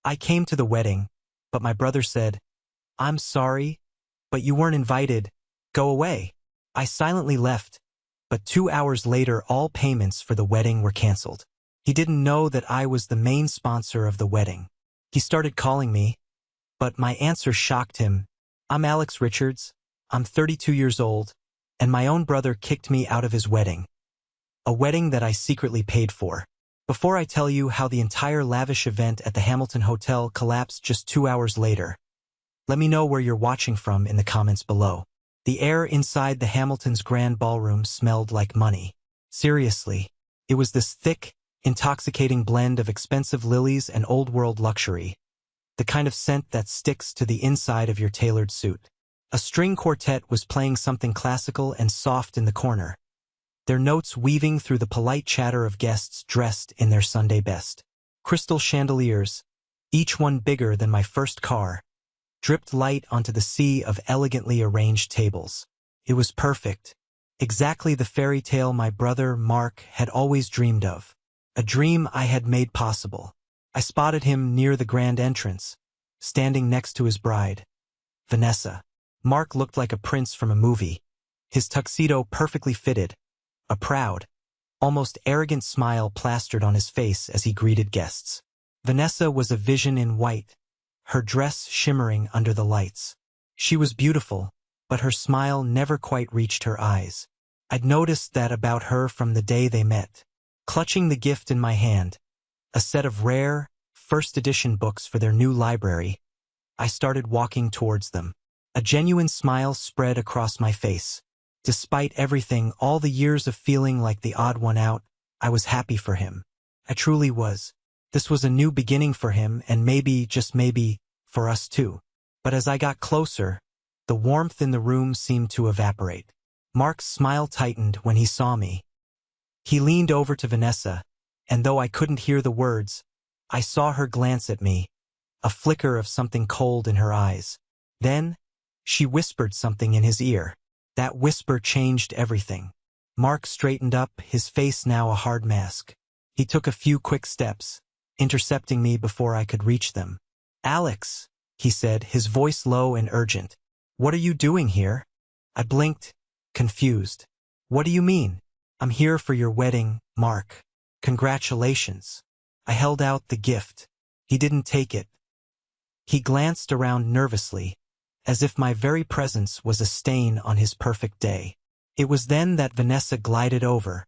I came to the wedding, but my brother said, "I'm sorry, but you weren't invited. Go away." I silently left, but 2 hours later all payments for the wedding were canceled. He didn't know that I was the main sponsor of the wedding. He started calling me, but my answer shocked him. "I'm Alex Richards, I'm 32 years old, and my own brother kicked me out of his wedding. A wedding that I secretly paid for." Before I tell you how the entire lavish event at the Hamilton Hotel collapsed just 2 hours later, let me know where you're watching from in the comments below. The air inside the Hamilton's grand ballroom smelled like money. Seriously, it was this thick, intoxicating blend of expensive lilies and old-world luxury, the kind of scent that sticks to the inside of your tailored suit. A string quartet was playing something classical and soft in the corner, their notes weaving through the polite chatter of guests dressed in their Sunday best. Crystal chandeliers, each one bigger than my first car, dripped light onto the sea of elegantly arranged tables. It was perfect, exactly the fairy tale my brother, Mark, had always dreamed of. A dream I had made possible. I spotted him near the grand entrance, standing next to his bride, Vanessa. Mark looked like a prince from a movie, his tuxedo perfectly fitted, a proud, almost arrogant smile plastered on his face as he greeted guests. Vanessa was a vision in white, her dress shimmering under the lights. She was beautiful, but her smile never quite reached her eyes. I'd noticed that about her from the day they met. Clutching the gift in my hand, a set of rare, first-edition books for their new library, I started walking towards them. A genuine smile spread across my face. Despite everything, all the years of feeling like the odd one out, I was happy for him. I truly was. This was a new beginning for him and maybe, just maybe, for us too. But as I got closer, the warmth in the room seemed to evaporate. Mark's smile tightened when he saw me. He leaned over to Vanessa, and though I couldn't hear the words, I saw her glance at me, a flicker of something cold in her eyes. Then, she whispered something in his ear. That whisper changed everything. Mark straightened up, his face now a hard mask. He took a few quick steps, intercepting me before I could reach them. "Alex," he said, his voice low and urgent. "What are you doing here?" I blinked, confused. "What do you mean?" "I'm here for your wedding, Mark. Congratulations." I held out the gift. He didn't take it. He glanced around nervously, as if my very presence was a stain on his perfect day. It was then that Vanessa glided over,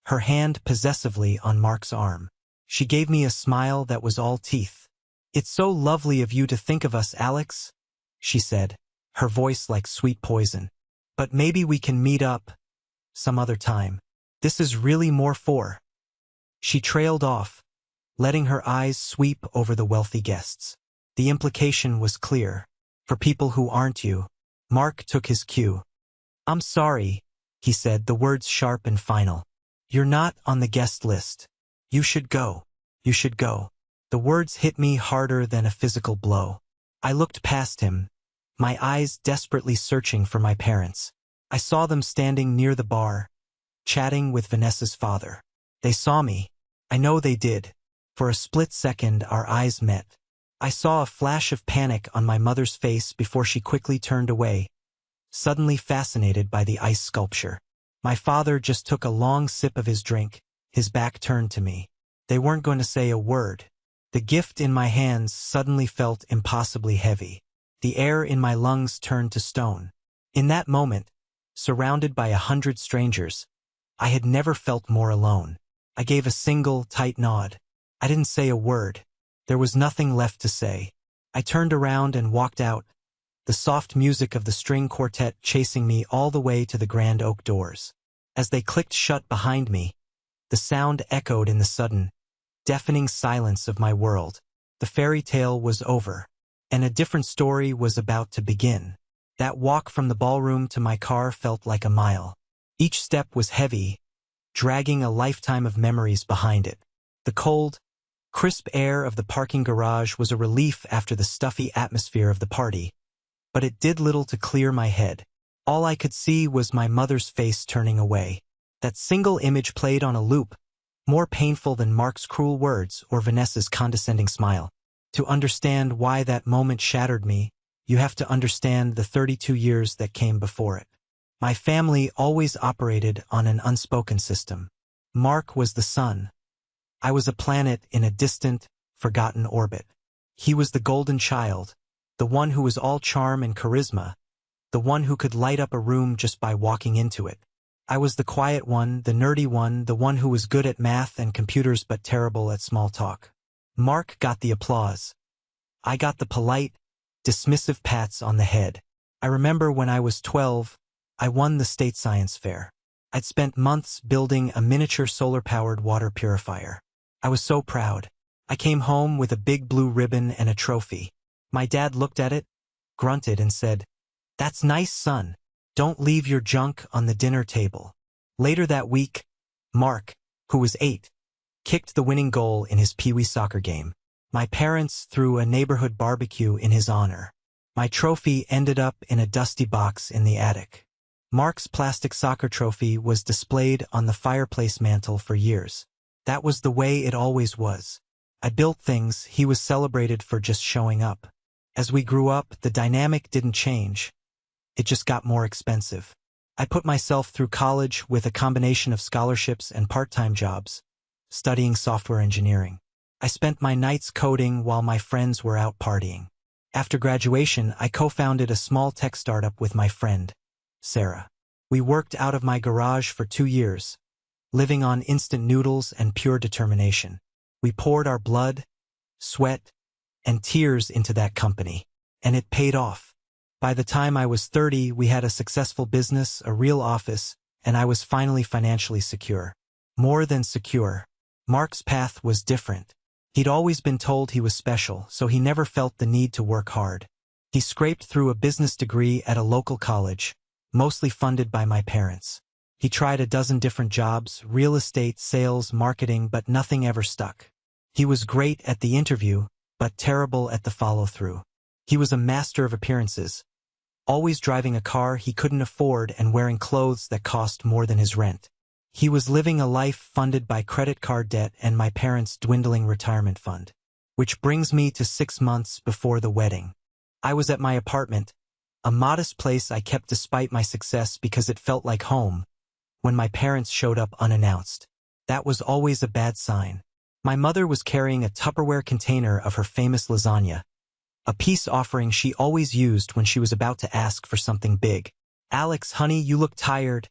her hand possessively on Mark's arm. She gave me a smile that was all teeth. "It's so lovely of you to think of us, Alex," she said, her voice like sweet poison. "But maybe we can meet up some other time. This is really more for..." She trailed off, letting her eyes sweep over the wealthy guests. The implication was clear. For people who aren't you. Mark took his cue. "I'm sorry," he said, the words sharp and final. "You're not on the guest list. You should go. You should go." The words hit me harder than a physical blow. I looked past him, my eyes desperately searching for my parents. I saw them standing near the bar, chatting with Vanessa's father. They saw me. I know they did. For a split second, our eyes met. I saw a flash of panic on my mother's face before she quickly turned away, suddenly fascinated by the ice sculpture. My father just took a long sip of his drink, his back turned to me. They weren't going to say a word. The gift in my hands suddenly felt impossibly heavy. The air in my lungs turned to stone. In that moment, surrounded by 100 strangers, I had never felt more alone. I gave a single, tight nod. I didn't say a word. There was nothing left to say. I turned around and walked out, the soft music of the string quartet chasing me all the way to the grand oak doors. As they clicked shut behind me, the sound echoed in the sudden, deafening silence of my world. The fairy tale was over, and a different story was about to begin. That walk from the ballroom to my car felt like a mile. Each step was heavy, dragging a lifetime of memories behind it. The cold, crisp air of the parking garage was a relief after the stuffy atmosphere of the party, but it did little to clear my head. All I could see was my mother's face turning away. That single image played on a loop, more painful than Mark's cruel words or Vanessa's condescending smile. To understand why that moment shattered me, you have to understand the 32 years that came before it. My family always operated on an unspoken system. Mark was the sun. I was a planet in a distant, forgotten orbit. He was the golden child, the one who was all charm and charisma, the one who could light up a room just by walking into it. I was the quiet one, the nerdy one, the one who was good at math and computers but terrible at small talk. Mark got the applause. I got the polite, dismissive pats on the head. I remember when I was 12, I won the state science fair. I'd spent months building a miniature solar-powered water purifier. I was so proud. I came home with a big blue ribbon and a trophy. My dad looked at it, grunted and said, "That's nice, son. Don't leave your junk on the dinner table." Later that week, Mark, who was 8, kicked the winning goal in his Pee-wee soccer game. My parents threw a neighborhood barbecue in his honor. My trophy ended up in a dusty box in the attic. Mark's plastic soccer trophy was displayed on the fireplace mantel for years. That was the way it always was. I built things, he was celebrated for just showing up. As we grew up, the dynamic didn't change. It just got more expensive. I put myself through college with a combination of scholarships and part-time jobs, studying software engineering. I spent my nights coding while my friends were out partying. After graduation, I co-founded a small tech startup with my friend, Sarah. We worked out of my garage for 2 years, living on instant noodles and pure determination. We poured our blood, sweat, and tears into that company, and it paid off. By the time I was 30, we had a successful business, a real office, and I was finally financially secure. More than secure. Mark's path was different. He'd always been told he was special, so he never felt the need to work hard. He scraped through a business degree at a local college, mostly funded by my parents. He tried a dozen different jobs, real estate, sales, marketing, but nothing ever stuck. He was great at the interview, but terrible at the follow-through. He was a master of appearances, always driving a car he couldn't afford and wearing clothes that cost more than his rent. He was living a life funded by credit card debt and my parents' dwindling retirement fund. Which brings me to 6 months before the wedding. I was at my apartment, a modest place I kept despite my success because it felt like home, when my parents showed up unannounced. That was always a bad sign. My mother was carrying a Tupperware container of her famous lasagna, a peace offering she always used when she was about to ask for something big. "Alex, honey, you look tired,"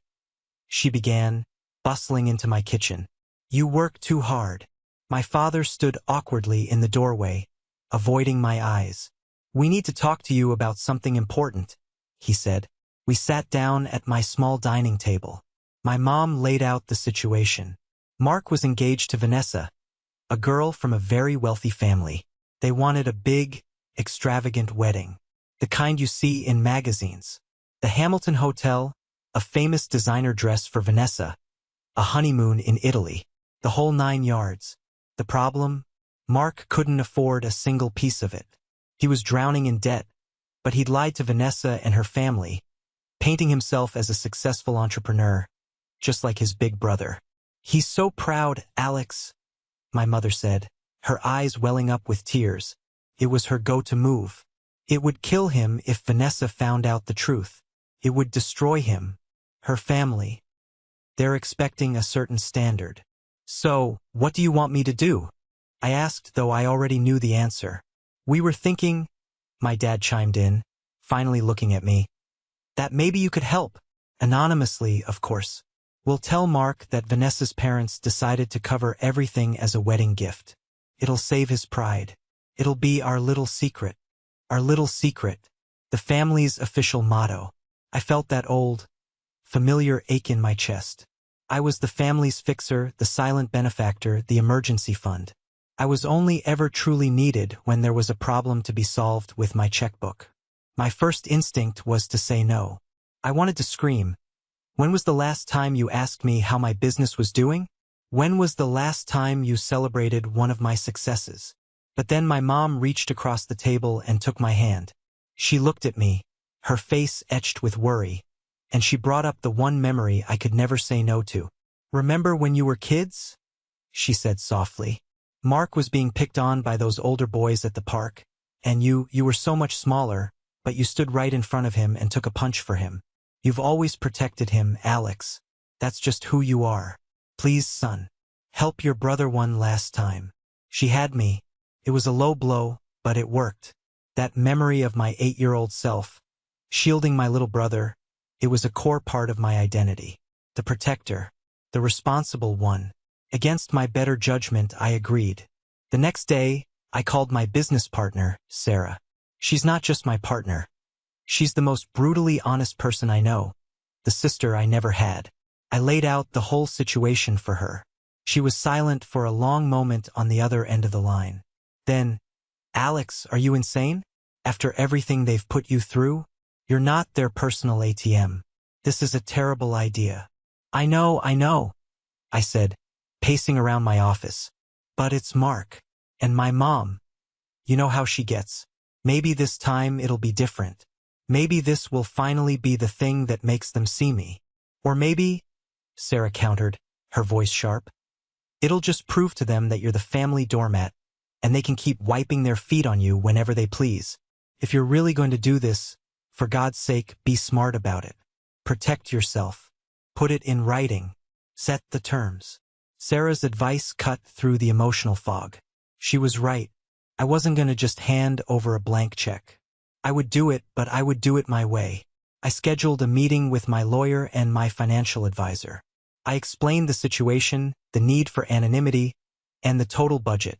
she began, bustling into my kitchen. "You work too hard." My father stood awkwardly in the doorway, avoiding my eyes. "We need to talk to you about something important," he said. We sat down at my small dining table. My mom laid out the situation. Mark was engaged to Vanessa, a girl from a very wealthy family. They wanted a big, extravagant wedding, the kind you see in magazines. The Hamilton Hotel, a famous designer dress for Vanessa, a honeymoon in Italy, the whole 9 yards. The problem? Mark couldn't afford a single piece of it. He was drowning in debt, but he'd lied to Vanessa and her family, painting himself as a successful entrepreneur, just like his big brother. "He's so proud, Alex," my mother said, her eyes welling up with tears. It was her go-to move. It would kill him if Vanessa found out the truth. It would destroy him, her family. They're expecting a certain standard. "So, what do you want me to do?" I asked, though I already knew the answer. "We were thinking," my dad chimed in, finally looking at me, "that maybe you could help. Anonymously, of course. We'll tell Mark that Vanessa's parents decided to cover everything as a wedding gift. It'll save his pride. It'll be our little secret. Our little secret. The family's official motto." I felt that old, familiar ache in my chest. I was the family's fixer, the silent benefactor, the emergency fund. I was only ever truly needed when there was a problem to be solved with my checkbook. My first instinct was to say no. I wanted to scream. "When was the last time you asked me how my business was doing? When was the last time you celebrated one of my successes?" But then my mom reached across the table and took my hand. She looked at me, her face etched with worry, and she brought up the one memory I could never say no to. "Remember when you were kids?" she said softly. Mark was being picked on by those older boys at the park, and you were so much smaller, but you stood right in front of him and took a punch for him. You've always protected him, Alex. That's just who you are. Please, son. Help your brother one last time. She had me. It was a low blow, but it worked. That memory of my 8-year-old self, shielding my little brother, it was a core part of my identity. The protector. The responsible one. Against my better judgment, I agreed. The next day, I called my business partner, Sarah. She's not just my partner. She's the most brutally honest person I know. The sister I never had. I laid out the whole situation for her. She was silent for a long moment on the other end of the line. Then, Alex, are you insane? After everything they've put you through? You're not their personal ATM. This is a terrible idea. I know, I said, pacing around my office. But it's Mark. And my mom. You know how she gets. Maybe this time it'll be different. Maybe this will finally be the thing that makes them see me. Or maybe, Sarah countered, her voice sharp, it'll just prove to them that you're the family doormat, and they can keep wiping their feet on you whenever they please. If you're really going to do this, for God's sake, be smart about it. Protect yourself. Put it in writing. Set the terms. Sarah's advice cut through the emotional fog. She was right. I wasn't going to just hand over a blank check. I would do it, but I would do it my way. I scheduled a meeting with my lawyer and my financial advisor. I explained the situation, the need for anonymity, and the total budget.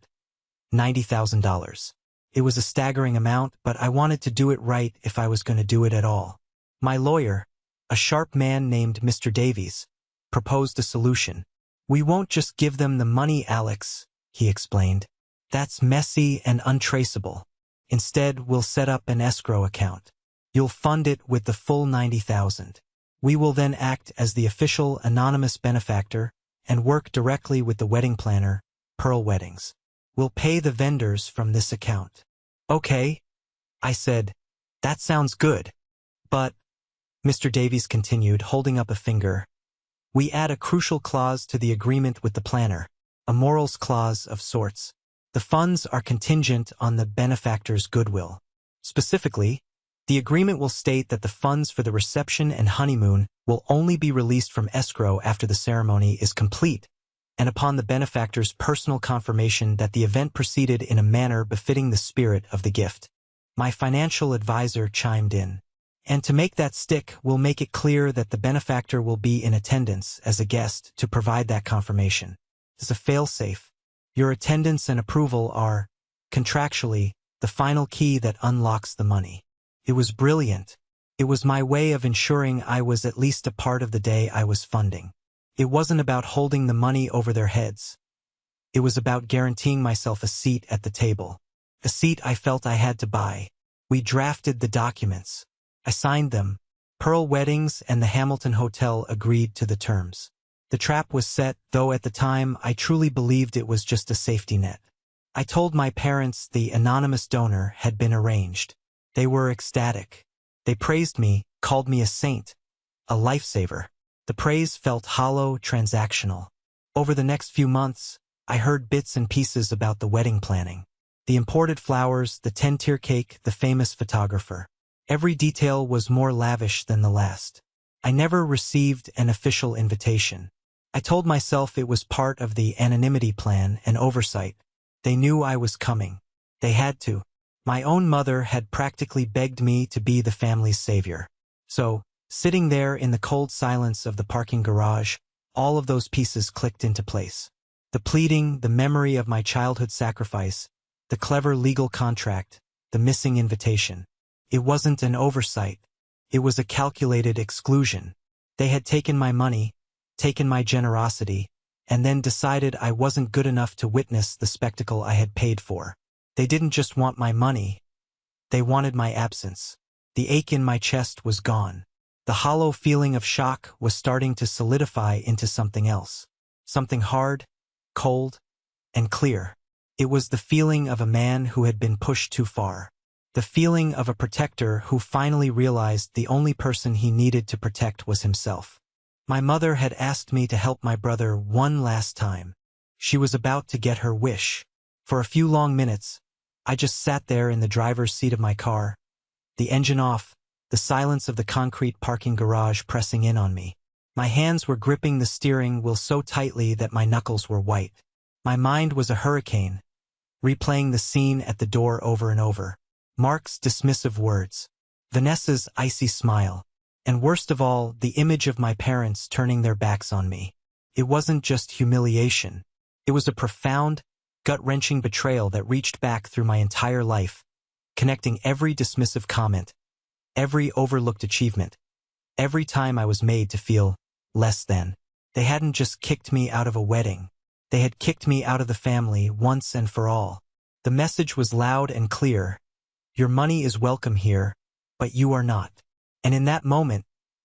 $90,000. It was a staggering amount, but I wanted to do it right if I was going to do it at all. My lawyer, a sharp man named Mr. Davies, proposed a solution. We won't just give them the money, Alex, he explained. That's messy and untraceable. Instead, we'll set up an escrow account. You'll fund it with the full $90,000. We will then act as the official anonymous benefactor and work directly with the wedding planner, Pearl Weddings. We'll pay the vendors from this account. Okay, I said. That sounds good. But, Mr. Davies continued, holding up a finger, we add a crucial clause to the agreement with the planner, a morals clause of sorts. The funds are contingent on the benefactor's goodwill. Specifically, the agreement will state that the funds for the reception and honeymoon will only be released from escrow after the ceremony is complete, and upon the benefactor's personal confirmation that the event proceeded in a manner befitting the spirit of the gift. My financial advisor chimed in. And to make that stick, we'll make it clear that the benefactor will be in attendance as a guest to provide that confirmation. As a fail-safe, your attendance and approval are, contractually, the final key that unlocks the money. It was brilliant. It was my way of ensuring I was at least a part of the day I was funding. It wasn't about holding the money over their heads. It was about guaranteeing myself a seat at the table. A seat I felt I had to buy. We drafted the documents. I signed them. Pearl Weddings and the Hamilton Hotel agreed to the terms. The trap was set, though at the time I truly believed it was just a safety net. I told my parents the anonymous donor had been arranged. They were ecstatic. They praised me, called me a saint, a lifesaver. The praise felt hollow, transactional. Over the next few months, I heard bits and pieces about the wedding planning. The imported flowers, the 10-tier cake, the famous photographer. Every detail was more lavish than the last. I never received an official invitation. I told myself it was part of the anonymity plan and oversight. They knew I was coming. They had to. My own mother had practically begged me to be the family's savior. So, sitting there in the cold silence of the parking garage, all of those pieces clicked into place. The pleading, the memory of my childhood sacrifice, the clever legal contract, the missing invitation. It wasn't an oversight. It was a calculated exclusion. They had taken my money, taken my generosity, and then decided I wasn't good enough to witness the spectacle I had paid for. They didn't just want my money. They wanted my absence. The ache in my chest was gone. The hollow feeling of shock was starting to solidify into something else. Something hard, cold, and clear. It was the feeling of a man who had been pushed too far. The feeling of a protector who finally realized the only person he needed to protect was himself. My mother had asked me to help my brother one last time. She was about to get her wish. For a few long minutes, I just sat there in the driver's seat of my car, the engine off, the silence of the concrete parking garage pressing in on me. My hands were gripping the steering wheel so tightly that my knuckles were white. My mind was a hurricane, replaying the scene at the door over and over. Mark's dismissive words, Vanessa's icy smile, and worst of all, the image of my parents turning their backs on me. It wasn't just humiliation. It was a profound, gut-wrenching betrayal that reached back through my entire life, connecting every dismissive comment, every overlooked achievement, every time I was made to feel less than. They hadn't just kicked me out of a wedding. They had kicked me out of the family once and for all. The message was loud and clear. Your money is welcome here, but you are not. And in that moment,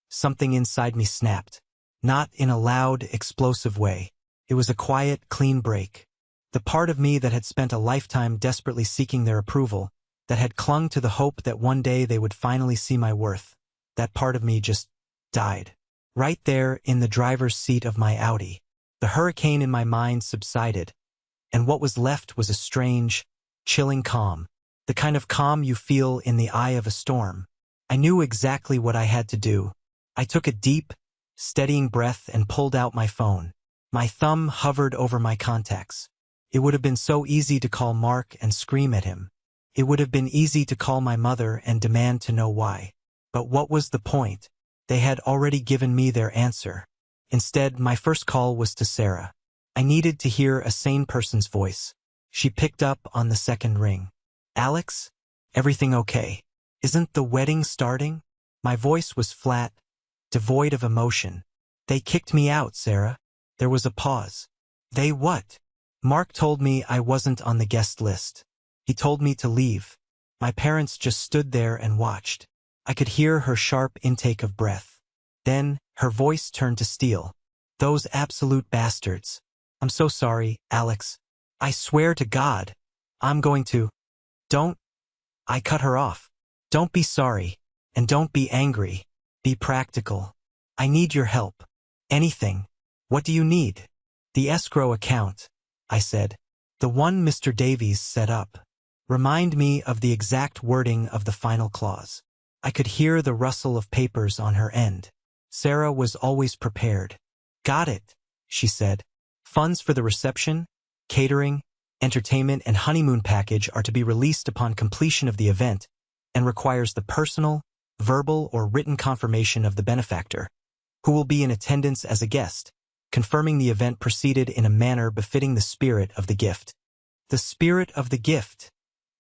something inside me snapped. Not in a loud, explosive way. It was a quiet, clean break. The part of me that had spent a lifetime desperately seeking their approval, that had clung to the hope that one day they would finally see my worth, that part of me just died. Right there in the driver's seat of my Audi. The hurricane in my mind subsided, and what was left was a strange, chilling calm, the kind of calm you feel in the eye of a storm. I knew exactly what I had to do. I took a deep, steadying breath and pulled out my phone. My thumb hovered over my contacts. It would have been so easy to call Mark and scream at him. It would have been easy to call my mother and demand to know why. But what was the point? They had already given me their answer. Instead, my first call was to Sarah. I needed to hear a sane person's voice. She picked up on the second ring. Alex? Everything okay? Isn't the wedding starting? My voice was flat, devoid of emotion. They kicked me out, Sarah. There was a pause. They what? Mark told me I wasn't on the guest list. He told me to leave. My parents just stood there and watched. I could hear her sharp intake of breath. Then, her voice turned to steel. Those absolute bastards. I'm so sorry, Alex. I swear to God. I'm going to. Don't. I cut her off. Don't be sorry. And don't be angry. Be practical. I need your help. Anything. What do you need? The escrow account, I said. The one Mr. Davies set up. Remind me of the exact wording of the final clause. I could hear the rustle of papers on her end. Sarah was always prepared. Got it, she said. Funds for the reception, catering, entertainment, and honeymoon package are to be released upon completion of the event and requires the personal, verbal, or written confirmation of the benefactor, who will be in attendance as a guest, confirming the event proceeded in a manner befitting the spirit of the gift. The spirit of the gift,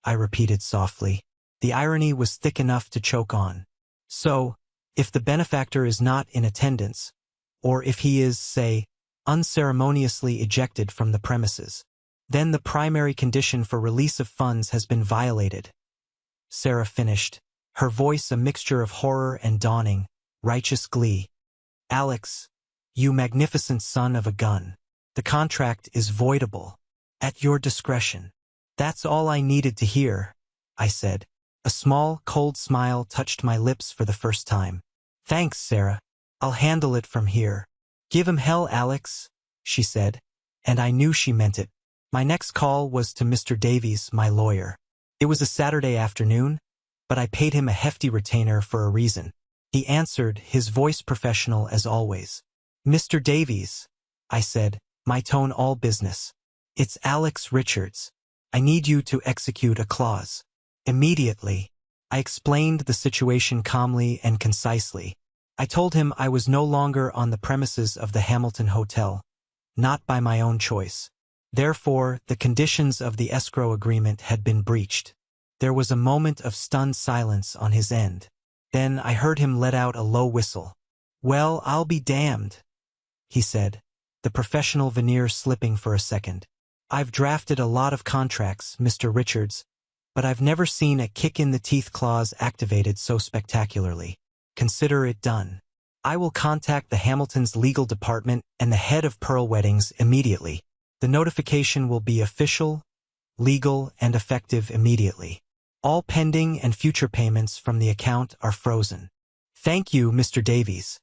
I repeated softly. The irony was thick enough to choke on. So, if the benefactor is not in attendance, or if he is, say, unceremoniously ejected from the premises, then the primary condition for release of funds has been violated. Sarah finished, her voice a mixture of horror and dawning, righteous glee. Alex, you magnificent son of a gun. The contract is voidable. At your discretion. That's all I needed to hear, I said. A small, cold smile touched my lips for the first time. Thanks, Sarah. I'll handle it from here. Give him hell, Alex, she said, and I knew she meant it. My next call was to Mr. Davies, my lawyer. It was a Saturday afternoon, but I paid him a hefty retainer for a reason. He answered, his voice professional as always. Mr. Davies, I said, my tone all business. It's Alex Richards. I need you to execute a clause. Immediately. I explained the situation calmly and concisely. I told him I was no longer on the premises of the Hamilton Hotel, not by my own choice. Therefore, the conditions of the escrow agreement had been breached. There was a moment of stunned silence on his end. Then I heard him let out a low whistle. Well, I'll be damned, he said, the professional veneer slipping for a second. I've drafted a lot of contracts, Mr. Richards, but I've never seen a kick-in-the-teeth clause activated so spectacularly. Consider it done. I will contact the Hamilton's legal department and the head of Pearl Weddings immediately. The notification will be official, legal, and effective immediately. All pending and future payments from the account are frozen. Thank you, Mr. Davies,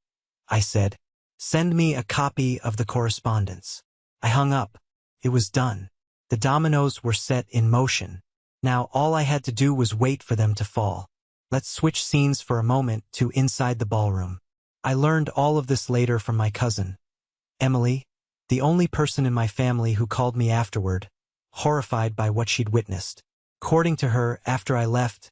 I said. Send me a copy of the correspondence. I hung up. It was done. The dominoes were set in motion. Now all I had to do was wait for them to fall. Let's switch scenes for a moment to inside the ballroom. I learned all of this later from my cousin, Emily, the only person in my family who called me afterward, horrified by what she'd witnessed. According to her, after I left,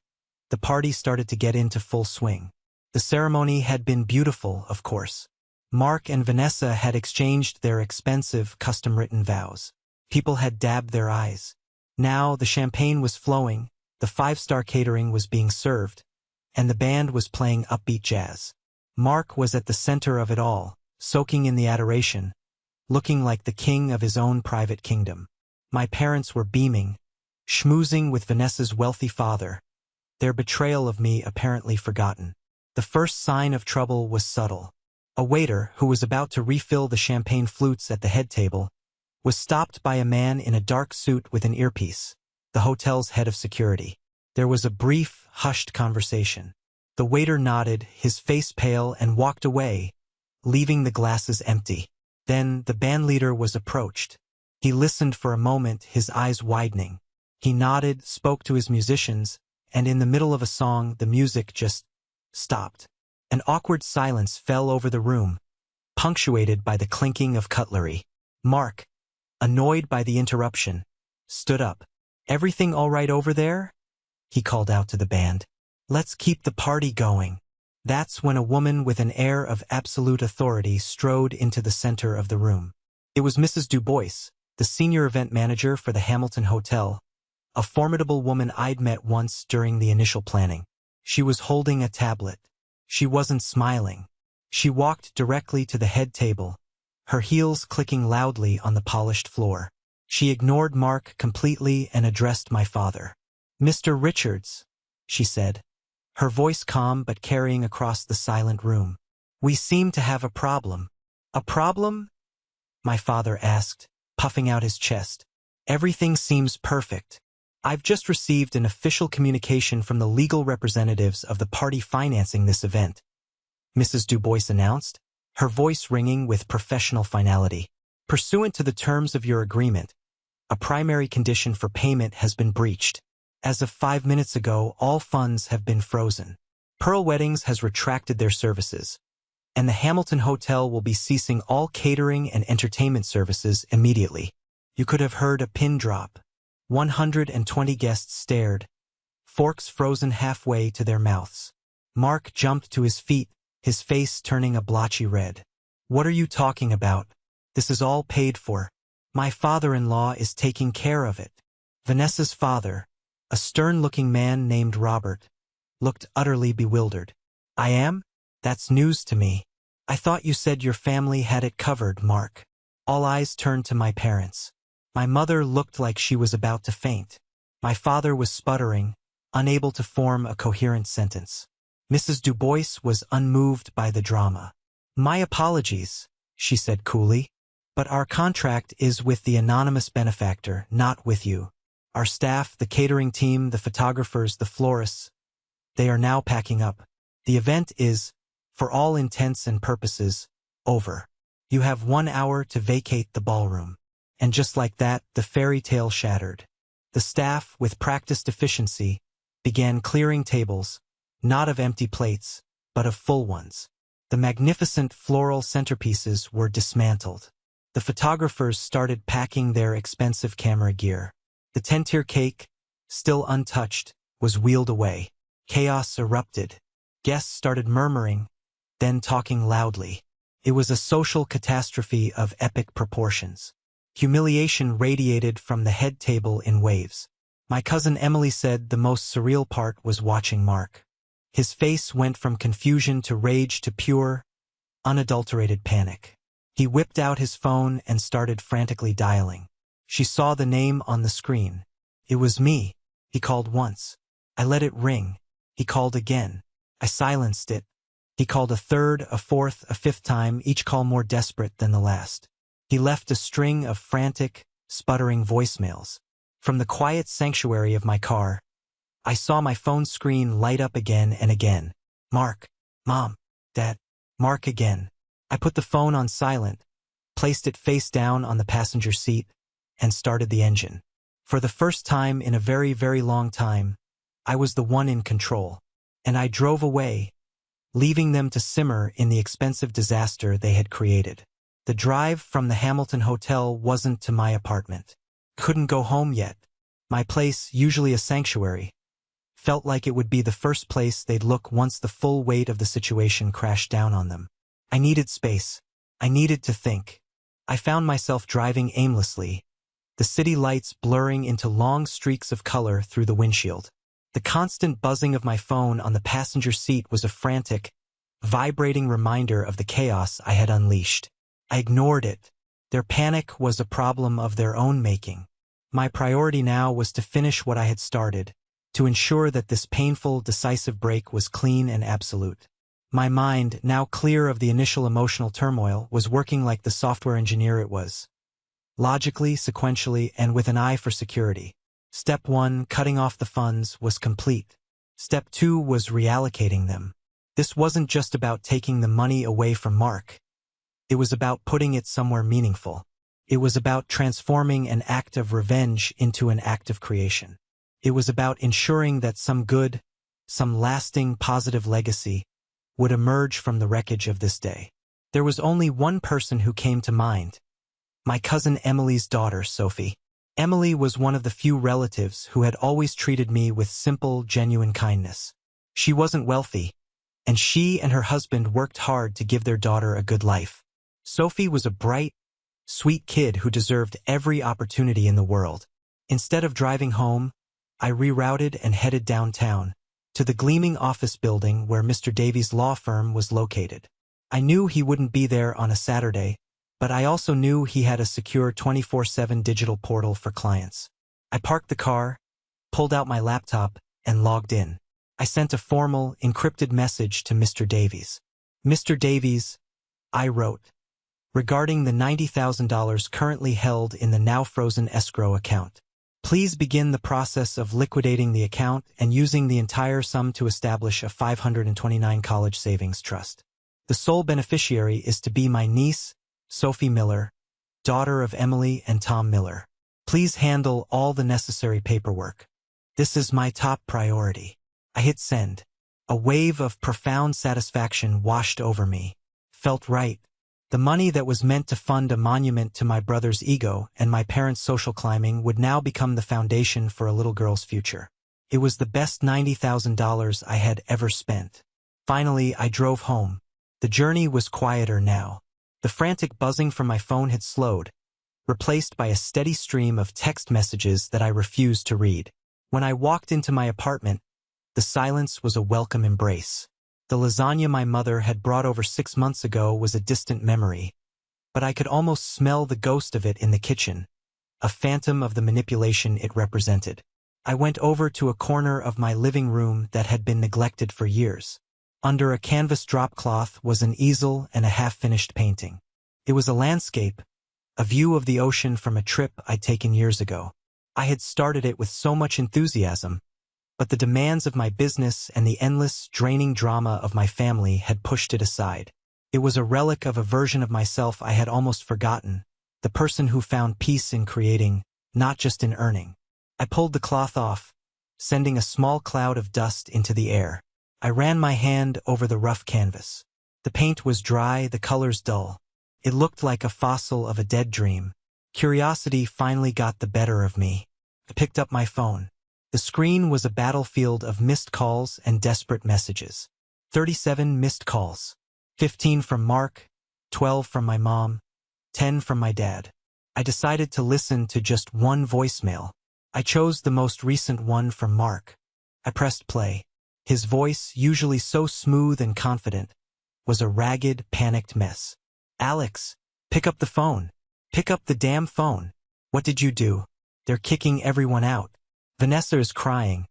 the party started to get into full swing. The ceremony had been beautiful, of course. Mark and Vanessa had exchanged their expensive, custom-written vows. People had dabbed their eyes. Now the champagne was flowing, the five-star catering was being served, and the band was playing upbeat jazz. Mark was at the center of it all, soaking in the adoration, looking like the king of his own private kingdom. My parents were beaming, schmoozing with Vanessa's wealthy father, their betrayal of me apparently forgotten. The first sign of trouble was subtle. A waiter, who was about to refill the champagne flutes at the head table, was stopped by a man in a dark suit with an earpiece, the hotel's head of security. There was a brief, hushed conversation. The waiter nodded, his face pale, and walked away, leaving the glasses empty. Then the bandleader was approached. He listened for a moment, his eyes widening. He nodded, spoke to his musicians, and in the middle of a song, the music just stopped. An awkward silence fell over the room, punctuated by the clinking of cutlery. Mark, annoyed by the interruption, stood up. "Everything all right over there?" he called out to the band. "Let's keep the party going." That's when a woman with an air of absolute authority strode into the center of the room. It was Mrs. Dubois, the senior event manager for the Hamilton Hotel, a formidable woman I'd met once during the initial planning. She was holding a tablet. She wasn't smiling. She walked directly to the head table, her heels clicking loudly on the polished floor. She ignored Mark completely and addressed my father. "Mr. Richards," she said, her voice calm but carrying across the silent room. "We seem to have a problem." "A problem?" my father asked, puffing out his chest. "Everything seems perfect. I've just received an official communication from the legal representatives of the party financing this event," Mrs. Dubois announced, her voice ringing with professional finality. "Pursuant to the terms of your agreement, a primary condition for payment has been breached. As of 5 minutes ago, all funds have been frozen. Pearl Weddings has retracted their services, and the Hamilton Hotel will be ceasing all catering and entertainment services immediately." You could have heard a pin drop. 120 guests stared, forks frozen halfway to their mouths. Mark jumped to his feet, his face turning a blotchy red. "What are you talking about? This is all paid for. My father-in-law is taking care of it." Vanessa's father, a stern-looking man named Robert, looked utterly bewildered. "I am? That's news to me. I thought you said your family had it covered, Mark." All eyes turned to my parents. My mother looked like she was about to faint. My father was sputtering, unable to form a coherent sentence. Mrs. Dubois was unmoved by the drama. "My apologies," she said coolly, "but our contract is with the anonymous benefactor, not with you. Our staff, the catering team, the photographers, the florists, they are now packing up. The event is, for all intents and purposes, over. You have 1 hour to vacate the ballroom." And just like that, the fairy tale shattered. The staff, with practiced efficiency, began clearing tables, not of empty plates, but of full ones. The magnificent floral centerpieces were dismantled. The photographers started packing their expensive camera gear. The 10-tier cake, still untouched, was wheeled away. Chaos erupted. Guests started murmuring, then talking loudly. It was a social catastrophe of epic proportions. Humiliation radiated from the head table in waves. My cousin Emily said the most surreal part was watching Mark. His face went from confusion to rage to pure, unadulterated panic. He whipped out his phone and started frantically dialing. She saw the name on the screen. It was me. He called once. I let it ring. He called again. I silenced it. He called a third, a fourth, a fifth time, each call more desperate than the last. He left a string of frantic, sputtering voicemails. From the quiet sanctuary of my car, I saw my phone screen light up again and again. "Mark, Mom, Dad, Mark again." I put the phone on silent, placed it face down on the passenger seat, and started the engine. For the first time in a very, very long time, I was the one in control. And I drove away, leaving them to simmer in the expensive disaster they had created. The drive from the Hamilton Hotel wasn't to my apartment. Couldn't go home yet. My place, usually a sanctuary, felt like it would be the first place they'd look once the full weight of the situation crashed down on them. I needed space. I needed to think. I found myself driving aimlessly, the city lights blurring into long streaks of color through the windshield. The constant buzzing of my phone on the passenger seat was a frantic, vibrating reminder of the chaos I had unleashed. I ignored it. Their panic was a problem of their own making. My priority now was to finish what I had started, to ensure that this painful, decisive break was clean and absolute. My mind, now clear of the initial emotional turmoil, was working like the software engineer it was. Logically, sequentially, and with an eye for security. Step 1, cutting off the funds, was complete. Step 2 was reallocating them. This wasn't just about taking the money away from Mark. It was about putting it somewhere meaningful. It was about transforming an act of revenge into an act of creation. It was about ensuring that some good, some lasting positive legacy would emerge from the wreckage of this day. There was only one person who came to mind. My cousin Emily's daughter, Sophie. Emily was one of the few relatives who had always treated me with simple, genuine kindness. She wasn't wealthy, and she and her husband worked hard to give their daughter a good life. Sophie was a bright, sweet kid who deserved every opportunity in the world. Instead of driving home, I rerouted and headed downtown, to the gleaming office building where Mr. Davies' law firm was located. I knew he wouldn't be there on a Saturday, but I also knew he had a secure 24/7 digital portal for clients. I parked the car, pulled out my laptop, and logged in. I sent a formal, encrypted message to Mr. Davies. Mr. Davies, I wrote, regarding the $90,000 currently held in the now-frozen escrow account. Please begin the process of liquidating the account and using the entire sum to establish a 529 college savings trust. The sole beneficiary is to be my niece, Sophie Miller, daughter of Emily and Tom Miller. Please handle all the necessary paperwork. This is my top priority. I hit send. A wave of profound satisfaction washed over me. Felt right. The money that was meant to fund a monument to my brother's ego and my parents' social climbing would now become the foundation for a little girl's future. It was the best $90,000 I had ever spent. Finally, I drove home. The journey was quieter now. The frantic buzzing from my phone had slowed, replaced by a steady stream of text messages that I refused to read. When I walked into my apartment, the silence was a welcome embrace. The lasagna my mother had brought over 6 months ago was a distant memory, but I could almost smell the ghost of it in the kitchen, a phantom of the manipulation it represented. I went over to a corner of my living room that had been neglected for years. Under a canvas drop cloth was an easel and a half-finished painting. It was a landscape, a view of the ocean from a trip I'd taken years ago. I had started it with so much enthusiasm, but the demands of my business and the endless, draining drama of my family had pushed it aside. It was a relic of a version of myself I had almost forgotten, the person who found peace in creating, not just in earning. I pulled the cloth off, sending a small cloud of dust into the air. I ran my hand over the rough canvas. The paint was dry, the colors dull. It looked like a fossil of a dead dream. Curiosity finally got the better of me. I picked up my phone. The screen was a battlefield of missed calls and desperate messages. 37 missed calls. 15 from Mark, 12 from my mom, 10 from my dad. I decided to listen to just one voicemail. I chose the most recent one from Mark. I pressed play. His voice, usually so smooth and confident, was a ragged, panicked mess. Alex, pick up the phone. Pick up the damn phone. What did you do? They're kicking everyone out. Vanessa is crying.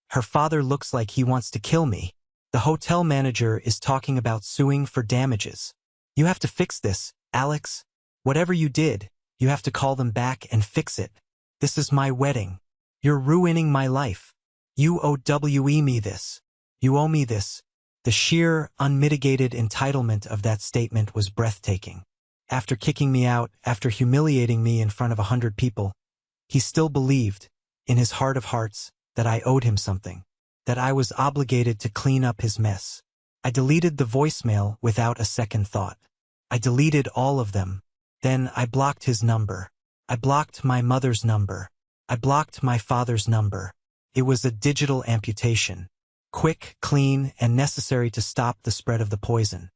Her father looks like he wants to kill me. The hotel manager is talking about suing for damages. You have to fix this, Alex. Whatever you did, you have to call them back and fix it. This is my wedding. You're ruining my life. You owe me this. You owe me this. The sheer, unmitigated entitlement of that statement was breathtaking. After kicking me out, after humiliating me in front of 100 people, he still believed, in his heart of hearts, that I owed him something, that I was obligated to clean up his mess. I deleted the voicemail without a second thought. I deleted all of them. Then I blocked his number. I blocked my mother's number. I blocked my father's number. It was a digital amputation. Quick, clean, and necessary to stop the spread of the poison.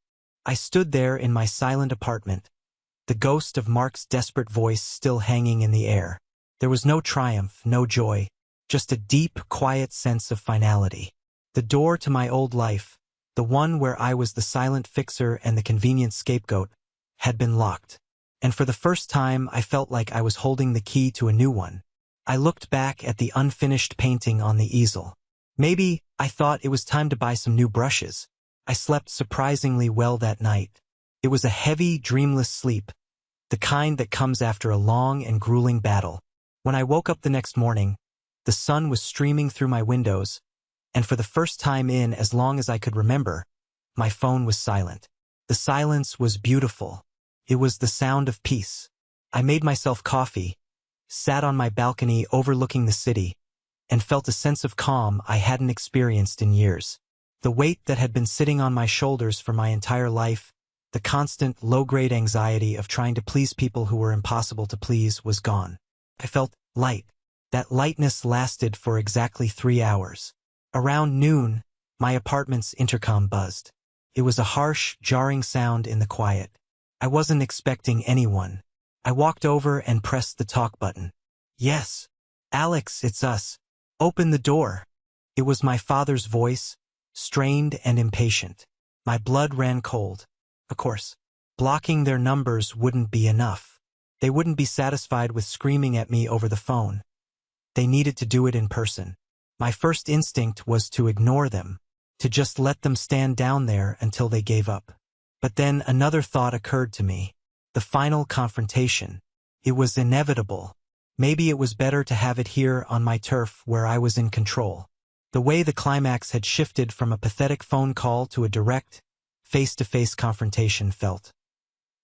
I stood there in my silent apartment, the ghost of Mark's desperate voice still hanging in the air. There was no triumph, no joy, just a deep, quiet sense of finality. The door to my old life, the one where I was the silent fixer and the convenient scapegoat, had been locked. And for the first time, I felt like I was holding the key to a new one. I looked back at the unfinished painting on the easel. Maybe I thought it was time to buy some new brushes. I slept surprisingly well that night. It was a heavy, dreamless sleep, the kind that comes after a long and grueling battle. When I woke up the next morning, the sun was streaming through my windows, and for the first time in as long as I could remember, my phone was silent. The silence was beautiful. It was the sound of peace. I made myself coffee, sat on my balcony overlooking the city, and felt a sense of calm I hadn't experienced in years. The weight that had been sitting on my shoulders for my entire life, the constant low-grade anxiety of trying to please people who were impossible to please, was gone. I felt light. That lightness lasted for exactly 3 hours. Around noon, my apartment's intercom buzzed. It was a harsh, jarring sound in the quiet. I wasn't expecting anyone. I walked over and pressed the talk button. "Yes. Alex, it's us. Open the door." It was my father's voice, strained and impatient. My blood ran cold. Of course, blocking their numbers wouldn't be enough. They wouldn't be satisfied with screaming at me over the phone. They needed to do it in person. My first instinct was to ignore them, to just let them stand down there until they gave up. But then another thought occurred to me. The final confrontation. It was inevitable. Maybe it was better to have it here on my turf where I was in control. The way the climax had shifted from a pathetic phone call to a direct, face-to-face confrontation felt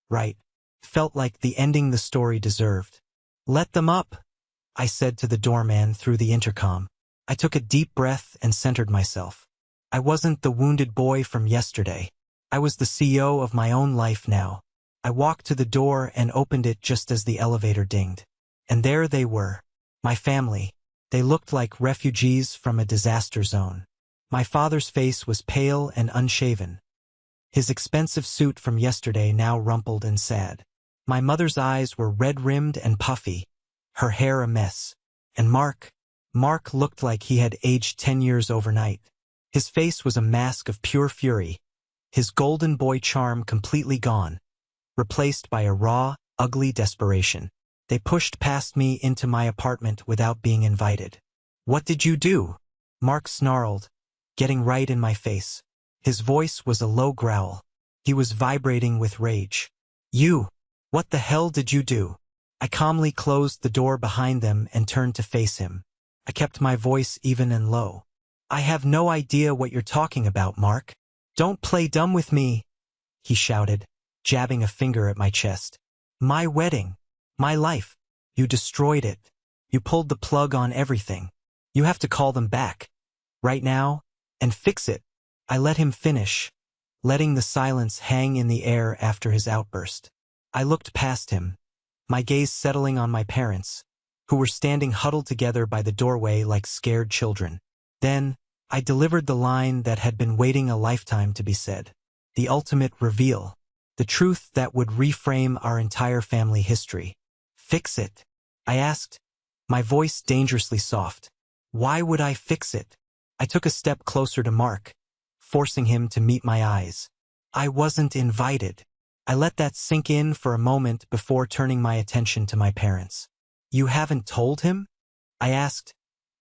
right. Felt like the ending the story deserved. "Let them up," I said to the doorman through the intercom. I took a deep breath and centered myself. I wasn't the wounded boy from yesterday. I was the CEO of my own life now. I walked to the door and opened it just as the elevator dinged. And there they were, my family. They looked like refugees from a disaster zone. My father's face was pale and unshaven, his expensive suit from yesterday now rumpled and sad. My mother's eyes were red-rimmed and puffy, her hair a mess. And Mark looked like he had aged 10 years overnight. His face was a mask of pure fury, his golden boy charm completely gone, replaced by a raw, ugly desperation. They pushed past me into my apartment without being invited. "What did you do?" Mark snarled, getting right in my face. His voice was a low growl. He was vibrating with rage. "You! What the hell did you do?" I calmly closed the door behind them and turned to face him. I kept my voice even and low. "I have no idea what you're talking about, Mark. Don't play dumb with me," he shouted, jabbing a finger at my chest. "My wedding. My life. You destroyed it. You pulled the plug on everything. You have to call them back. Right now. And fix it." I let him finish, letting the silence hang in the air after his outburst. I looked past him, my gaze settling on my parents, who were standing huddled together by the doorway like scared children. Then, I delivered the line that had been waiting a lifetime to be said. The ultimate reveal. The truth that would reframe our entire family history. "Fix it?" I asked, my voice dangerously soft. "Why would I fix it?" I took a step closer to Mark, forcing him to meet my eyes. "I wasn't invited." I let that sink in for a moment before turning my attention to my parents. "You haven't told him?" I asked,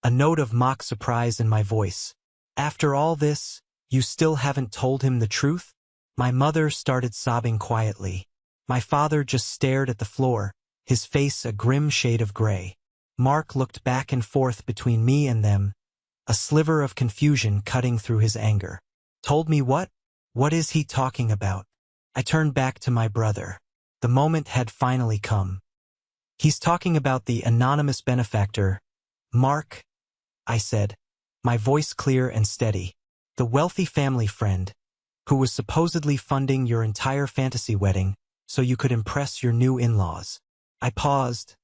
a note of mock surprise in my voice. "After all this, you still haven't told him the truth?" My mother started sobbing quietly. My father just stared at the floor, his face a grim shade of gray. Mark looked back and forth between me and them, a sliver of confusion cutting through his anger. "Told me what? What is he talking about?" I turned back to my brother. The moment had finally come. He's talking about the anonymous benefactor, Mark, I said, my voice clear and steady. The wealthy family friend, who was supposedly funding your entire fantasy wedding so you could impress your new in-laws. I paused,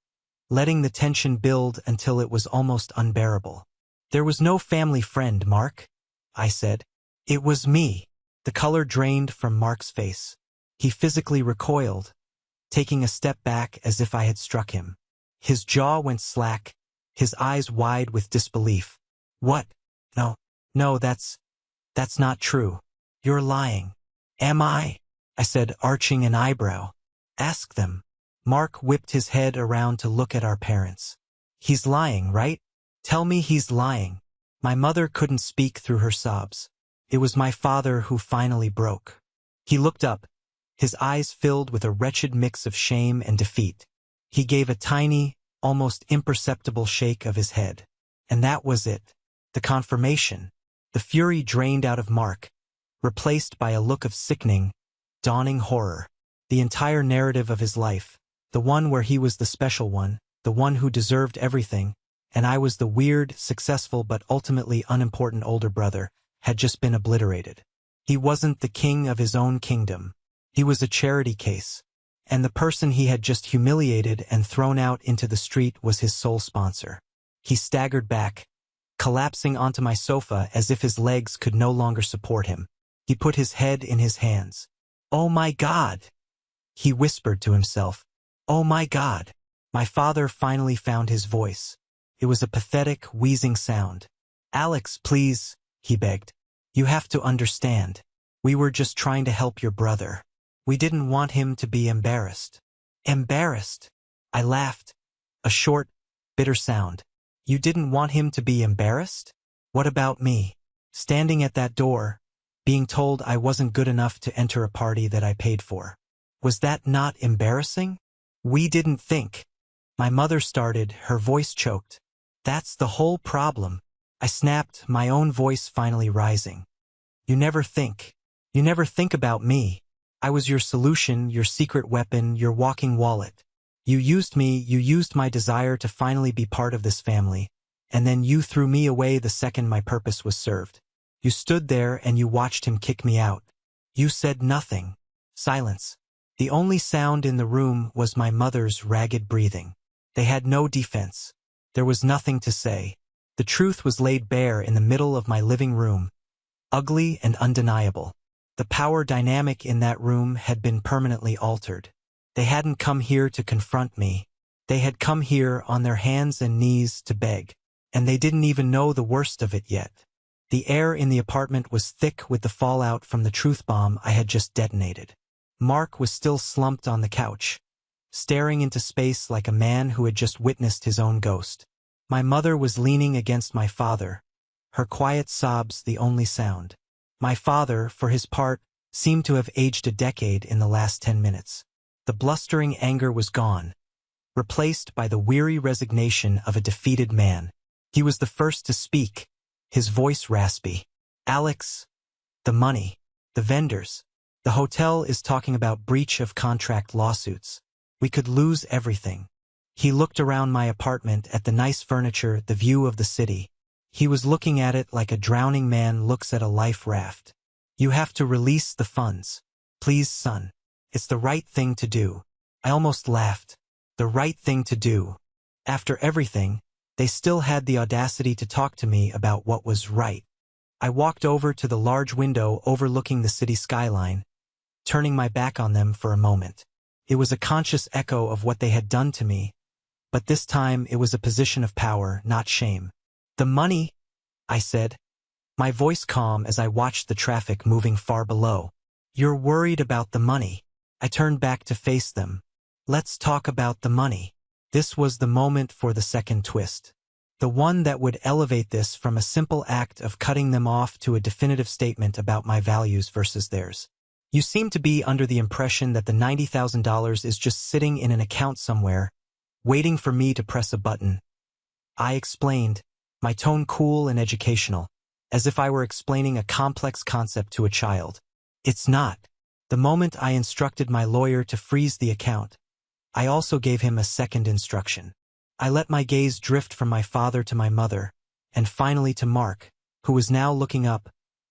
letting the tension build until it was almost unbearable. There was no family friend, Mark, I said. It was me. The color drained from Mark's face. He physically recoiled, taking a step back as if I had struck him. His jaw went slack, his eyes wide with disbelief. What? No, that's not true. You're lying. Am I? I said, arching an eyebrow. Ask them. Mark whipped his head around to look at our parents. He's lying, right? Tell me he's lying. My mother couldn't speak through her sobs. It was my father who finally broke. He looked up, his eyes filled with a wretched mix of shame and defeat. He gave a tiny, almost imperceptible shake of his head. And that was it. The confirmation. The fury drained out of Mark, replaced by a look of sickening, dawning horror. The entire narrative of his life, the one where he was the special one, the one who deserved everything, and I was the weird, successful but ultimately unimportant older brother, had just been obliterated. He wasn't the king of his own kingdom. He was a charity case, and the person he had just humiliated and thrown out into the street was his sole sponsor. He staggered back, collapsing onto my sofa as if his legs could no longer support him. He put his head in his hands. "Oh my God!" he whispered to himself. "Oh my God!" My father finally found his voice. It was a pathetic, wheezing sound. "Alex, please," he begged. "You have to understand. We were just trying to help your brother. We didn't want him to be embarrassed." "Embarrassed?" I laughed. A short, bitter sound. "You didn't want him to be embarrassed? What about me? Standing at that door, being told I wasn't good enough to enter a party that I paid for. Was that not embarrassing?" "We didn't think." My mother started, her voice choked. "That's the whole problem." I snapped, my own voice finally rising. You never think about me. I was your solution, your secret weapon, your walking wallet. You used me, you used my desire to finally be part of this family, and then you threw me away the second my purpose was served. You stood there and you watched him kick me out. You said nothing. Silence. The only sound in the room was my mother's ragged breathing. They had no defense. There was nothing to say. The truth was laid bare in the middle of my living room, ugly and undeniable. The power dynamic in that room had been permanently altered. They hadn't come here to confront me. They had come here on their hands and knees to beg. And they didn't even know the worst of it yet. The air in the apartment was thick with the fallout from the truth bomb I had just detonated. Mark was still slumped on the couch, staring into space like a man who had just witnessed his own ghost. My mother was leaning against my father, her quiet sobs the only sound. My father, for his part, seemed to have aged a decade in the last 10 minutes. The blustering anger was gone, replaced by the weary resignation of a defeated man. He was the first to speak, his voice raspy. "Alex, the money, the vendors. The hotel is talking about breach of contract lawsuits. We could lose everything." He looked around my apartment at the nice furniture, the view of the city. He was looking at it like a drowning man looks at a life raft. "You have to release the funds. Please, son. It's the right thing to do." I almost laughed. The right thing to do. After everything, they still had the audacity to talk to me about what was right. I walked over to the large window overlooking the city skyline, turning my back on them for a moment. It was a conscious echo of what they had done to me, but this time it was a position of power, not shame. "The money," I said, my voice calm as I watched the traffic moving far below. "You're worried about the money." I turned back to face them. "Let's talk about the money." This was the moment for the second twist. The one that would elevate this from a simple act of cutting them off to a definitive statement about my values versus theirs. "You seem to be under the impression that the $90,000 is just sitting in an account somewhere, waiting for me to press a button." I explained, my tone cool and educational, as if I were explaining a complex concept to a child. "It's not. The moment I instructed my lawyer to freeze the account, I also gave him a second instruction. I let my gaze drift from my father to my mother, and finally to Mark, who was now looking up,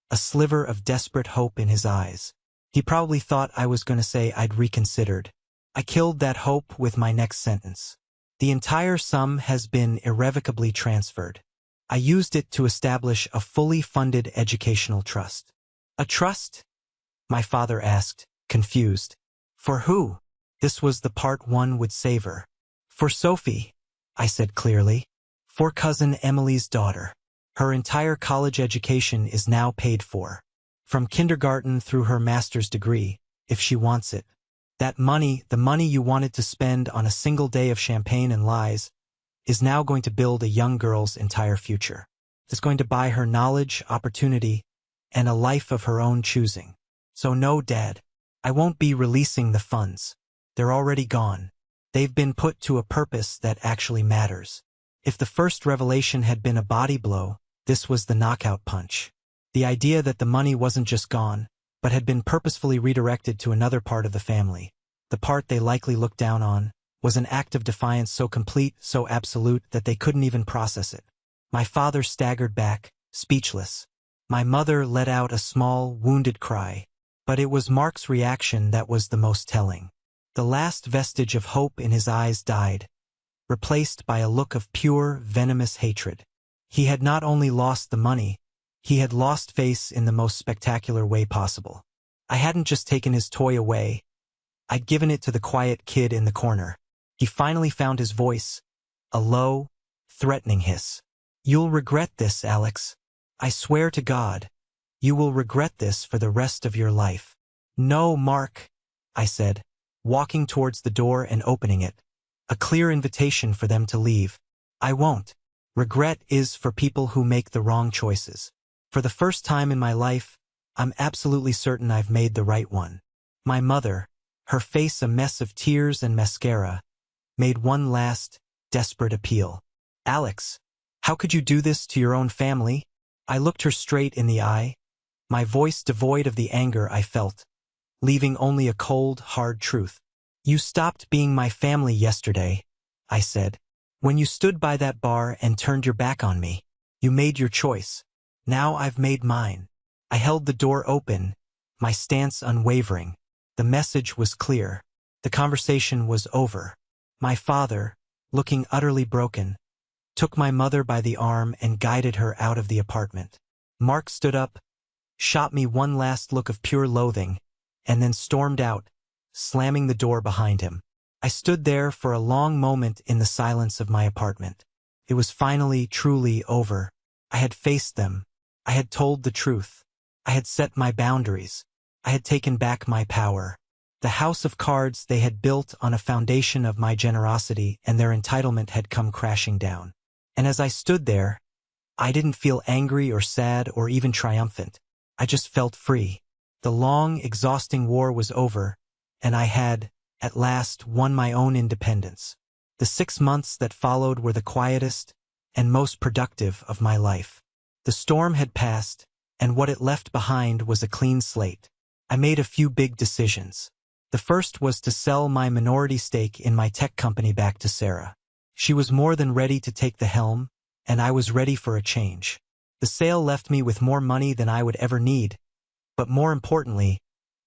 a sliver of desperate hope in his eyes. He probably thought I was going to say I'd reconsidered. I killed that hope with my next sentence. The entire sum has been irrevocably transferred. I used it to establish a fully funded educational trust. A trust? My father asked, confused. For who? This was the part one would savor. For Sophie, I said clearly. For cousin Emily's daughter. Her entire college education is now paid for. From kindergarten through her master's degree, if she wants it. That money, the money you wanted to spend on a single day of champagne and lies, is now going to build a young girl's entire future. It's going to buy her knowledge, opportunity, and a life of her own choosing. So no, Dad, I won't be releasing the funds. They're already gone. They've been put to a purpose that actually matters. If the first revelation had been a body blow, this was the knockout punch. The idea that the money wasn't just gone, but had been purposefully redirected to another part of the family, the part they likely looked down on, was an act of defiance so complete, so absolute, that they couldn't even process it. My father staggered back, speechless. My mother let out a small, wounded cry. But it was Mark's reaction that was the most telling. The last vestige of hope in his eyes died, replaced by a look of pure, venomous hatred. He had not only lost the money, he had lost face in the most spectacular way possible. I hadn't just taken his toy away, I'd given it to the quiet kid in the corner. He finally found his voice, a low, threatening hiss. You'll regret this, Alex. I swear to God, you will regret this for the rest of your life. No, Mark, I said, walking towards the door and opening it, a clear invitation for them to leave. I won't. Regret is for people who make the wrong choices. For the first time in my life, I'm absolutely certain I've made the right one. My mother, her face a mess of tears and mascara, made one last, desperate appeal. Alex, how could you do this to your own family? I looked her straight in the eye, my voice devoid of the anger I felt, leaving only a cold, hard truth. You stopped being my family yesterday, I said. When you stood by that bar and turned your back on me, you made your choice. Now I've made mine. I held the door open, my stance unwavering. The message was clear. The conversation was over. My father, looking utterly broken, took my mother by the arm and guided her out of the apartment. Mark stood up, shot me one last look of pure loathing, and then stormed out, slamming the door behind him. I stood there for a long moment in the silence of my apartment. It was finally, truly over. I had faced them. I had told the truth. I had set my boundaries. I had taken back my power. The house of cards they had built on a foundation of my generosity and their entitlement had come crashing down. And as I stood there, I didn't feel angry or sad or even triumphant. I just felt free. The long, exhausting war was over, and I had, at last, won my own independence. The 6 months that followed were the quietest and most productive of my life. The storm had passed, and what it left behind was a clean slate. I made a few big decisions. The first was to sell my minority stake in my tech company back to Sarah. She was more than ready to take the helm, and I was ready for a change. The sale left me with more money than I would ever need, but more importantly,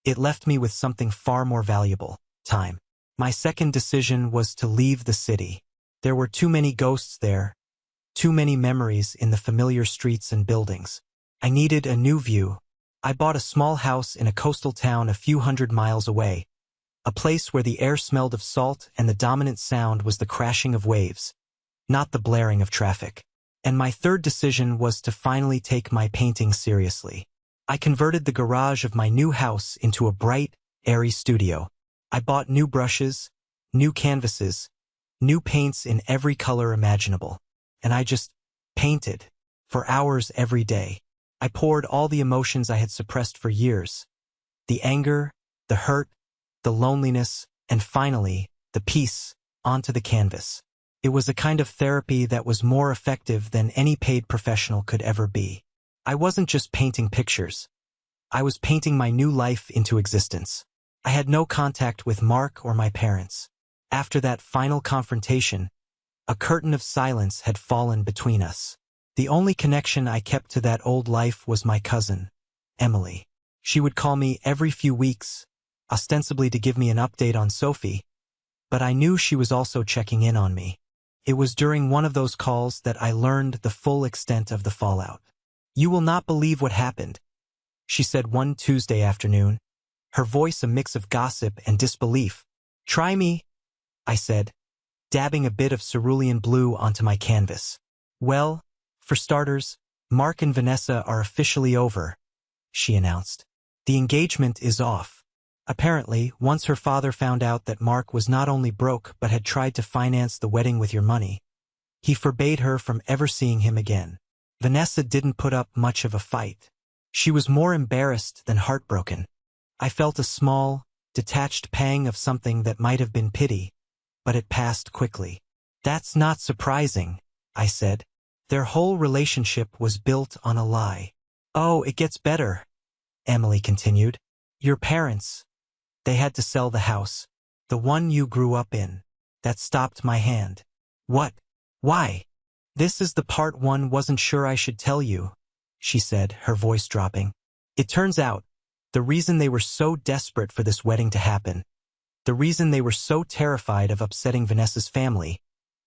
it left me with something far more valuable: time. My second decision was to leave the city. There were too many ghosts there, too many memories in the familiar streets and buildings. I needed a new view. I bought a small house in a coastal town a few hundred miles away, a place where the air smelled of salt and the dominant sound was the crashing of waves, not the blaring of traffic. And my third decision was to finally take my painting seriously. I converted the garage of my new house into a bright, airy studio. I bought new brushes, new canvases, new paints in every color imaginable. And I just painted for hours every day. I poured all the emotions I had suppressed for years. The anger, the hurt, the loneliness, and finally, the peace, onto the canvas. It was a kind of therapy that was more effective than any paid professional could ever be. I wasn't just painting pictures. I was painting my new life into existence. I had no contact with Mark or my parents. After that final confrontation, a curtain of silence had fallen between us. The only connection I kept to that old life was my cousin, Emily. She would call me every few weeks, ostensibly to give me an update on Sophie, but I knew she was also checking in on me. It was during one of those calls that I learned the full extent of the fallout. "You will not believe what happened," she said one Tuesday afternoon, her voice a mix of gossip and disbelief. "Try me," I said, dabbing a bit of cerulean blue onto my canvas. "Well, for starters, Mark and Vanessa are officially over," she announced. "The engagement is off. Apparently, once her father found out that Mark was not only broke but had tried to finance the wedding with your money, he forbade her from ever seeing him again. Vanessa didn't put up much of a fight. She was more embarrassed than heartbroken. I felt a small, detached pang of something that might have been pity, but it passed quickly. "That's not surprising," I said. "Their whole relationship was built on a lie." "Oh, it gets better," Emily continued. "Your parents, they had to sell the house, the one you grew up in. That stopped my hand." "What? Why?" "This is the part one wasn't sure I should tell you," she said, her voice dropping. "It turns out, the reason they were so desperate for this wedding to happen, the reason they were so terrified of upsetting Vanessa's family,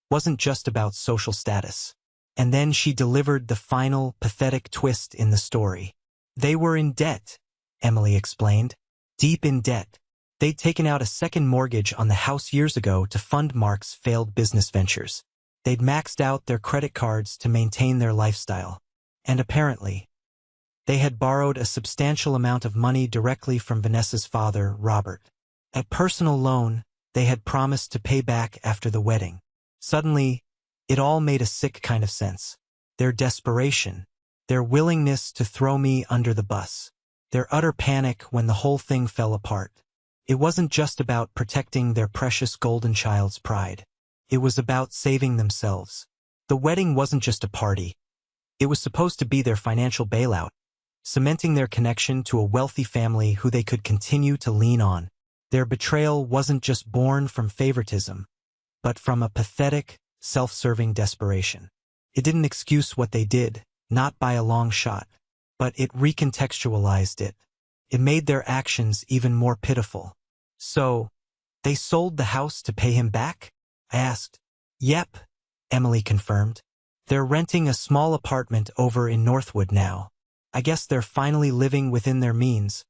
wasn't just about social status." And then she delivered the final, pathetic twist in the story. "They were in debt," Emily explained. "Deep in debt. They'd taken out a second mortgage on the house years ago to fund Mark's failed business ventures. They'd maxed out their credit cards to maintain their lifestyle. And apparently, they had borrowed a substantial amount of money directly from Vanessa's father, Robert. A personal loan they had promised to pay back after the wedding. Suddenly, it all made a sick kind of sense. Their desperation, their willingness to throw me under the bus, their utter panic when the whole thing fell apart. It wasn't just about protecting their precious golden child's pride. It was about saving themselves. The wedding wasn't just a party. It was supposed to be their financial bailout, cementing their connection to a wealthy family who they could continue to lean on. Their betrayal wasn't just born from favoritism, but from a pathetic, self-serving desperation. It didn't excuse what they did, not by a long shot, but it recontextualized it. It made their actions even more pitiful. "So, they sold the house to pay him back?" I asked. "Yep," Emily confirmed. "They're renting a small apartment over in Northwood now. I guess they're finally living within their means,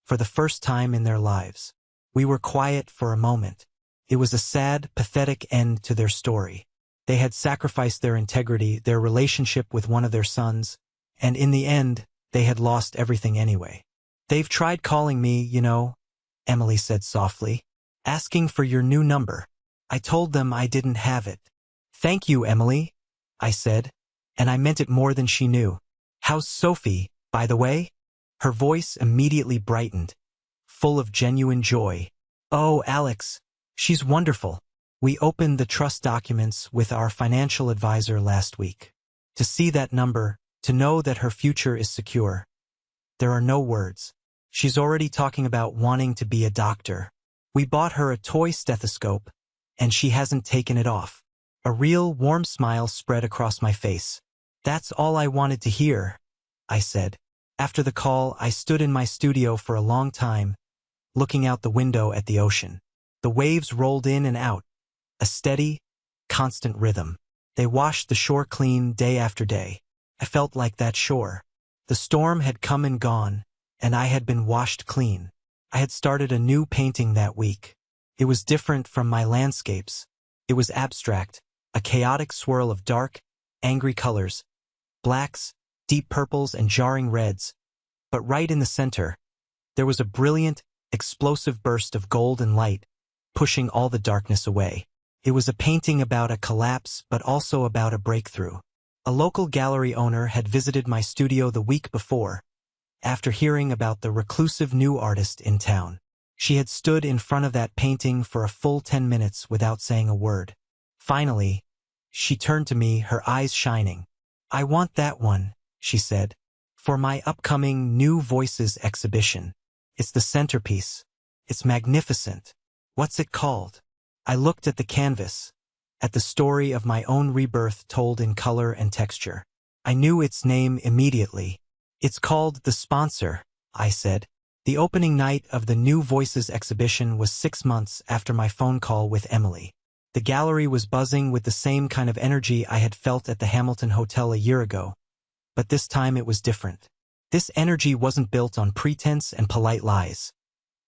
for the first time in their lives." We were quiet for a moment. It was a sad, pathetic end to their story. They had sacrificed their integrity, their relationship with one of their sons, and in the end, they had lost everything anyway. "They've tried calling me, you know," Emily said softly, "asking for your new number. I told them I didn't have it." "Thank you, Emily," I said, and I meant it more than she knew. "How's Sophie, by the way?" Her voice immediately brightened, full of genuine joy. "Oh, Alex, she's wonderful. We opened the trust documents with our financial advisor last week. To see that number, to know that her future is secure. There are no words. She's already talking about wanting to be a doctor. We bought her a toy stethoscope, and she hasn't taken it off." A real warm smile spread across my face. "That's all I wanted to hear," I said. After the call, I stood in my studio for a long time, looking out the window at the ocean. The waves rolled in and out, a steady, constant rhythm. They washed the shore clean day after day. I felt like that shore. The storm had come and gone, and I had been washed clean. I had started a new painting that week. It was different from my landscapes. It was abstract, a chaotic swirl of dark, angry colors, blacks, deep purples, and jarring reds. But right in the center, there was a brilliant, explosive burst of gold and light, pushing all the darkness away. It was a painting about a collapse, but also about a breakthrough. A local gallery owner had visited my studio the week before, after hearing about the reclusive new artist in town. She had stood in front of that painting for a full 10 minutes without saying a word. Finally, she turned to me, her eyes shining. "I want that one," she said. for my upcoming New Voices exhibition. It's the centerpiece. It's magnificent. What's it called? I looked at the canvas, at the story of my own rebirth told in color and texture. I knew its name immediately. It's called The Sponsor, I said. The opening night of the New Voices exhibition was 6 months after my phone call with Emily. The gallery was buzzing with the same kind of energy I had felt at the Hamilton Hotel a year ago, but this time it was different. This energy wasn't built on pretense and polite lies.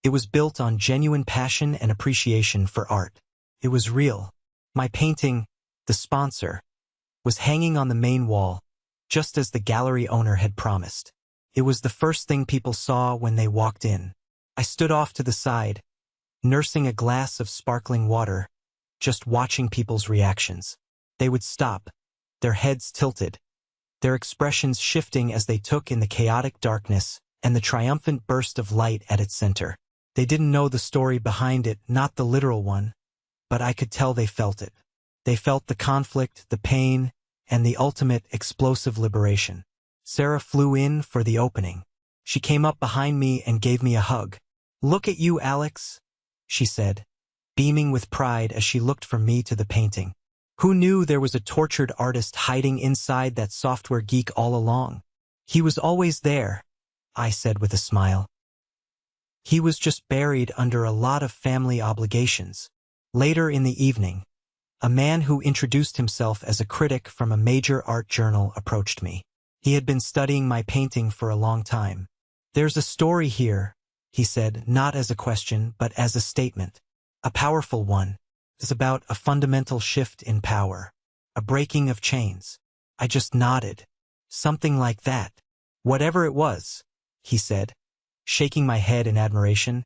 It was built on genuine passion and appreciation for art. It was real. My painting, The Sponsor, was hanging on the main wall, just as the gallery owner had promised. It was the first thing people saw when they walked in. I stood off to the side, nursing a glass of sparkling water, just watching people's reactions. They would stop, their heads tilted, their expressions shifting as they took in the chaotic darkness and the triumphant burst of light at its center. They didn't know the story behind it, not the literal one, but I could tell they felt it. They felt the conflict, the pain, and the ultimate explosive liberation. Sarah flew in for the opening. She came up behind me and gave me a hug. "Look at you, Alex," she said, beaming with pride as she looked from me to the painting. "Who knew there was a tortured artist hiding inside that software geek all along?" "He was always there," I said with a smile. "He was just buried under a lot of family obligations." Later in the evening, a man who introduced himself as a critic from a major art journal approached me. He had been studying my painting for a long time. "There's a story here," he said, not as a question, but as a statement. "A powerful one. It's about a fundamental shift in power, a breaking of chains." I just nodded. "Something like that." "Whatever it was," he said, shaking my head in admiration.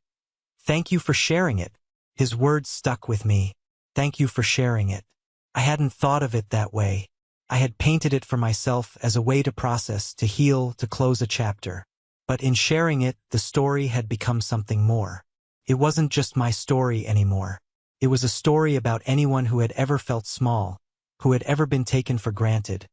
"Thank you for sharing it." His words stuck with me. Thank you for sharing it. I hadn't thought of it that way. I had painted it for myself as a way to process, to heal, to close a chapter. But in sharing it, the story had become something more. It wasn't just my story anymore. It was a story about anyone who had ever felt small, who had ever been taken for granted,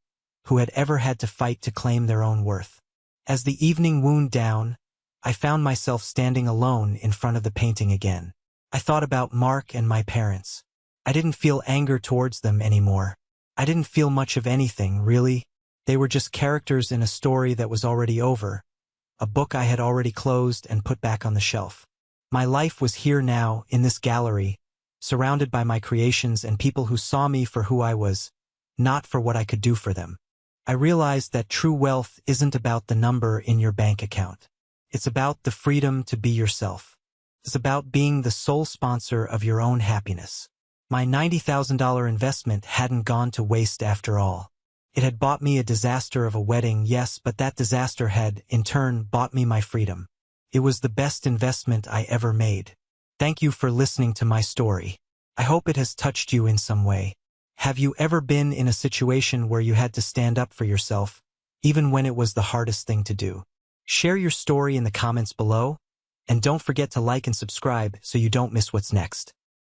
who had ever had to fight to claim their own worth. As the evening wound down, I found myself standing alone in front of the painting again. I thought about Mark and my parents. I didn't feel anger towards them anymore. I didn't feel much of anything, really. They were just characters in a story that was already over, a book I had already closed and put back on the shelf. My life was here now, in this gallery, surrounded by my creations and people who saw me for who I was, not for what I could do for them. I realized that true wealth isn't about the number in your bank account. It's about the freedom to be yourself. It's about being the sole sponsor of your own happiness. My $90,000 investment hadn't gone to waste after all. It had bought me a disaster of a wedding, yes, but that disaster had, in turn, bought me my freedom. It was the best investment I ever made. Thank you for listening to my story. I hope it has touched you in some way. Have you ever been in a situation where you had to stand up for yourself, even when it was the hardest thing to do? Share your story in the comments below, and don't forget to like and subscribe so you don't miss what's next.